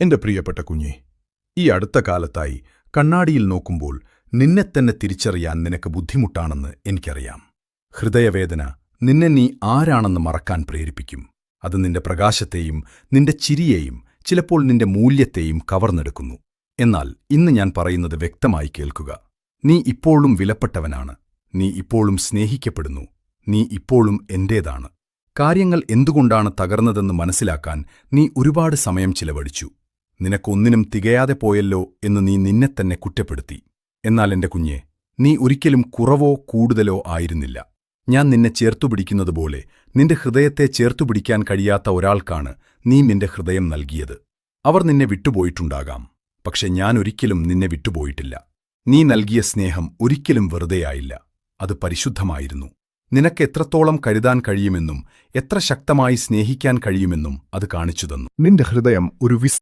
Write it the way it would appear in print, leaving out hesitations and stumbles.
എന്റെ പ്രിയപ്പെട്ട കുഞ്ഞേ, ഈ അടുത്ത കാലത്തായി കണ്ണാടിയിൽ നോക്കുമ്പോൾ നിന്നെത്തന്നെ തിരിച്ചറിയാൻ നിനക്ക് ബുദ്ധിമുട്ടാണെന്ന് എനിക്കറിയാം. ഹൃദയവേദന നിന്നെ നീ ആരാണെന്ന് മറക്കാൻ പ്രേരിപ്പിക്കും. അത് നിന്റെ പ്രകാശത്തെയും നിന്റെ ചിരിയെയും ചിലപ്പോൾ നിന്റെ മൂല്യത്തെയും കവർന്നെടുക്കുന്നു. എന്നാൽ ഇന്ന് ഞാൻ പറയുന്നത് വ്യക്തമായി കേൾക്കുക. നീ ഇപ്പോഴും വിലപ്പെട്ടവനാണ്. നീ ഇപ്പോഴും സ്നേഹിക്കപ്പെടുന്നു. നീ ഇപ്പോഴും എന്റേതാണ്. കാര്യങ്ങൾ എന്തുകൊണ്ടാണ് തകർന്നതെന്ന് മനസ്സിലാക്കാൻ നീ ഒരുപാട് സമയം ചിലവഴിച്ചു. നിനക്കൊന്നിനും തികയാതെ പോയല്ലോ എന്ന് നീ നിന്നെത്തന്നെ കുറ്റപ്പെടുത്തി. എന്നാൽ എന്റെ കുഞ്ഞെ, നീ ഒരിക്കലും കുറവോ കൂടുതലോ ആയിരുന്നില്ല. ഞാൻ നിന്നെ ചേർത്തുപിടിക്കുന്നതുപോലെ നിന്റെ ഹൃദയത്തെ ചേർത്തുപിടിക്കാൻ കഴിയാത്ത ഒരാൾക്കാണ് നീ നിന്റെ ഹൃദയം നൽകിയത്. അവർ നിന്നെ വിട്ടുപോയിട്ടുണ്ടാകാം, പക്ഷെ ഞാൻ ഒരിക്കലും നിന്നെ വിട്ടുപോയിട്ടില്ല. നീ നൽകിയ സ്നേഹം ഒരിക്കലും വെറുതെയായില്ല. അത് പരിശുദ്ധമായിരുന്നു. നിനക്ക് എത്രത്തോളം കരുതാൻ കഴിയുമെന്നും എത്ര ശക്തമായി സ്നേഹിക്കാൻ കഴിയുമെന്നും അത് കാണിച്ചു തന്നു. നിന്റെ ഹൃദയം ഒരു